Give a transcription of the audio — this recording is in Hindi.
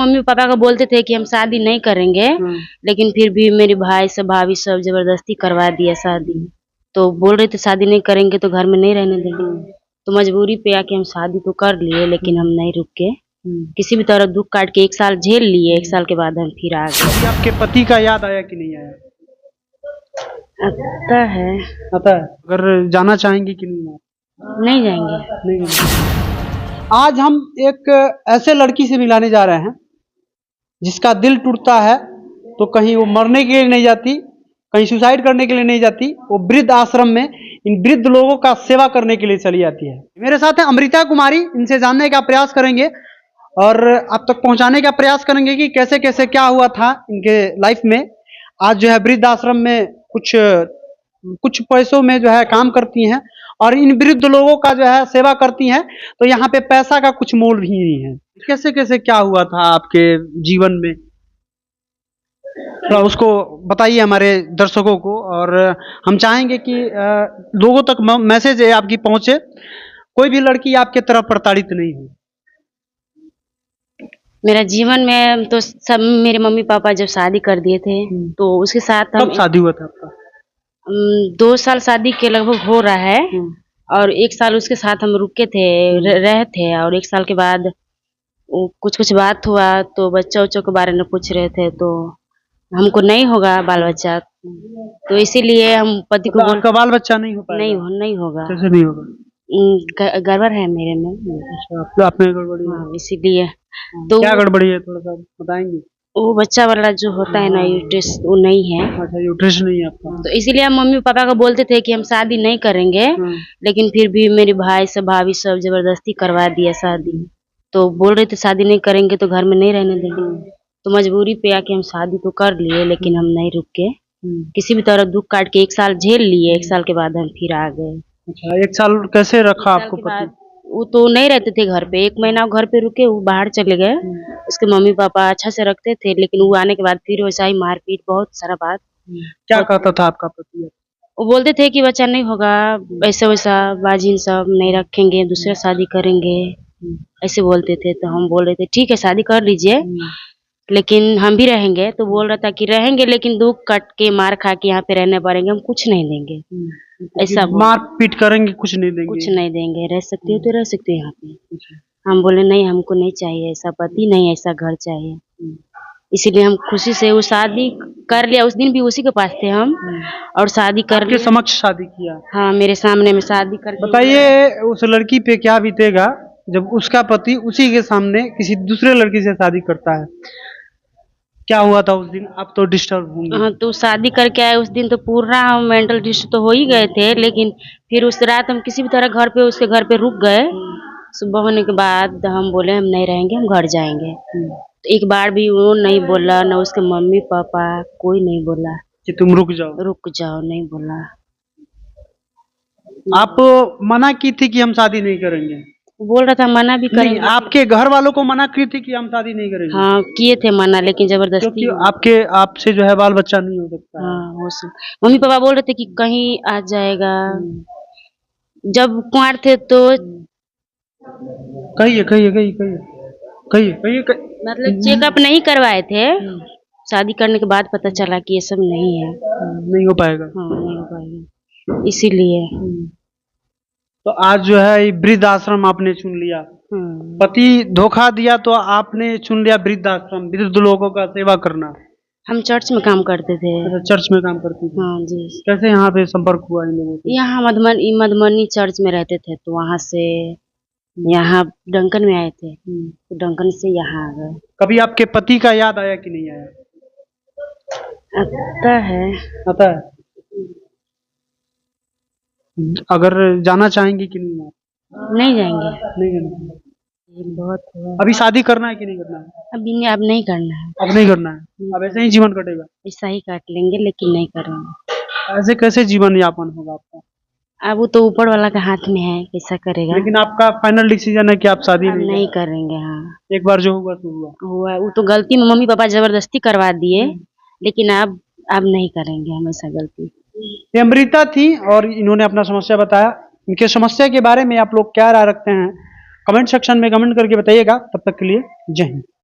मम्मी पापा को बोलते थे कि हम शादी नहीं करेंगे, लेकिन फिर भी मेरे भाई सब भाभी सब जबरदस्ती करवा दिया शादी। तो बोल रहे थे शादी नहीं करेंगे तो घर में नहीं रहने देंगे। तो मजबूरी पे आके हम शादी तो कर लिए, लेकिन हम नहीं रुके। किसी भी तरह दुख काट के 1 साल झेल लिए। 1 साल के बाद हम फिर आ गए। कभी आपके पति का याद आया कि नहीं आया? आता है। आता है। अगर जाना चाहेंगे कि नहीं आप? नहीं जाएंगे। नहीं जाएंगे। आज हम एक ऐसे लड़की से मिलाने जा रहे हैं जिसका दिल टूटता है तो कहीं वो मरने के लिए नहीं जाती, कहीं सुसाइड करने के लिए नहीं जाती, वो वृद्ध आश्रम में इन वृद्ध लोगों का सेवा करने के लिए चली जाती है। मेरे साथ है अमृता कुमारी। इनसे जानने का प्रयास करेंगे और आप तक पहुंचाने का प्रयास करेंगे कि कैसे कैसे क्या हुआ था इनके लाइफ में। आज जो है वृद्ध आश्रम में कुछ पैसों में जो है काम करती हैं और इन वृद्ध लोगों का जो है सेवा करती हैं। तो यहाँ पे पैसा का कुछ मोल भी नहीं है। कैसे कैसे क्या हुआ था आपके जीवन में, थोड़ा उसको बताइए हमारे दर्शकों को। और हम चाहेंगे कि लोगों तक मैसेज आपकी पहुंचे, कोई भी लड़की आपके तरफ प्रताड़ित नहीं हो। मेरा जीवन में तो सब मेरे मम्मी पापा जब शादी कर दिए थे तो उसके साथ हम कब शादी हुआ था आपका? 2 साल शादी के लगभग हो रहा है और 1 साल उसके साथ हम रुके थे, रहे थे। और 1 साल के बाद कुछ बात हुआ तो बच्चा उच्चों के बारे में पूछ रहे थे, तो हमको नहीं होगा बाल बच्चा, तो इसीलिए हम पति को आपका बाल बच्चा नहीं हो पाएगा? नहीं होगा। कैसे नहीं होगा? गड़बड़ है मेरे में। अच्छा, आप में गड़बड़ी है। हाँ, इसीलिए। तो क्या गड़बड़ी है, थोड़ा सा बताएंगे? वो बच्चा वाला जो होता है ना, यूट्रस, वो नहीं है। अच्छा, यूट्रस नहीं है आपका। तो इसीलिए हम मम्मी पापा को बोलते थे कि हम शादी नहीं करेंगे, लेकिन फिर भी मेरे भाई सब भाभी सब जबरदस्ती करवा दिया शादी। तो बोल रहे थे शादी नहीं करेंगे तो घर में नहीं रहने देंगे। तो मजबूरी पे आके हम शादी तो कर लिए, लेकिन हम नहीं रुके। किसी भी तरह दुख काट के 1 साल झेल लिए। 1 साल के बाद हम फिर आ गए। अच्छा, 1 साल कैसे रखा आपको पति? वो तो नहीं रहते थे घर पे। 1 महीना घर पे रुके, वो बाहर चले गए। उसके मम्मी पापा अच्छा से रखते थे, लेकिन वो आने के बाद फिर वैसा ही मारपीट, बहुत सारा बात। क्या कहता था आपका पति? वो बोलते थे कि बच्चा नहीं होगा, ऐसा वैसा बाजिन सब नहीं रखेंगे, दूसरा शादी करेंगे, ऐसे बोलते थे। तो हम बोल रहे थे ठीक है शादी कर लीजिए, लेकिन हम भी रहेंगे। तो बोल रहा था कि रहेंगे लेकिन दुख कट के मार खा के यहाँ पे रहने पड़ेंगे, हम कुछ नहीं देंगे। ऐसा मार पीट करेंगे, कुछ नहीं देंगे? कुछ नहीं देंगे, रह सकते हो तो रह सकते हो यहाँ पे। हम बोले नहीं, हमको नहीं चाहिए ऐसा पति, नहीं ऐसा घर चाहिए। इसीलिए हम खुशी से वो शादी कर लिया। उस दिन भी उसी के पास थे हम, और शादी कर के समक्ष शादी किया? हाँ, मेरे सामने में शादी कर। बताइए उस लड़की पे क्या बीतेगा जब उसका पति उसी के सामने किसी दूसरे लड़की से शादी करता है। क्या हुआ था उस दिन? आप तो डिस्टर्ब होंगे। हाँ, तो शादी करके आए उस दिन तो पूरा हम मेंटल डिस्टर्ब तो हो ही गए थे, लेकिन फिर उस रात हम किसी भी तरह घर पे उसके घर पे रुक गए। सुबह होने के बाद हम बोले हम नहीं रहेंगे, हम घर जाएंगे। तो एक बार भी वो नहीं बोला, ना उसके मम्मी पापा, कोई नहीं बोला कि तुम रुक जाओ, नहीं बोला। आप मना की थी कि हम शादी नहीं करेंगे? बोल रहा था मना भी करेंगे। आपके घर वालों को मना की थी कि हम शादी नहीं करेंगे? हाँ, किए थे मना, लेकिन जबरदस्ती। आपसे जो है बाल बच्चा नहीं हो सकता। हाँ, मम्मी पापा बोल रहे थे कि कहीं आ जाएगा। जब कुंवार थे तो कहिए। मतलब चेकअप नहीं करवाए थे। शादी करने के बाद पता चला कि ये सब नहीं है। नहीं हो पाएगा। हाँ, नहीं हो पाएगा, इसीलिए। तो आज जो है वृद्ध आश्रम आपने चुन लिया। पति धोखा दिया तो आपने चुन लिया वृद्ध आश्रम, वृद्ध लोगों का सेवा करना। हम चर्च में काम करते थे। अच्छा, चर्च में काम करती थी। हाँ जी। कैसे यहाँ पे संपर्क हुआ इन लोगों से? यहाँ मधुबनी चर्च में रहते थे, तो वहाँ से यहाँ डंकन में आए थे, तो डंकन से यहाँ आ गए। कभी आपके पति का याद आया कि नहीं आया? आता है। अगर जाना चाहेंगे कि नहीं आप? नहीं जाएंगे। नहीं जाना। बहुत हुआ। अभी शादी करना है कि नहीं करना है? अब नहीं करना है। अब नहीं करना है। अब ऐसे ही जीवन कटेगा? ऐसा ही काट लेंगे, लेकिन नहीं करेंगे। ऐसे कैसे जीवन यापन होगा आपका? अब वो तो ऊपर वाला का हाथ में है, कैसा करेगा। लेकिन आपका फाइनल डिसीजन है कि आप शादी नहीं करेंगे। हाँ, एक बार जो हुआ तो हुआ। वो तो गलती में मम्मी पापा जबरदस्ती करवा दिए, लेकिन अब नहीं करेंगे हम ऐसा गलती। ये अमृता थी और इन्होंने अपना समस्या बताया। इनके समस्या के बारे में आप लोग क्या राय रखते हैं, कमेंट सेक्शन में कमेंट करके बताइएगा। तब तक के लिए जय हिंद।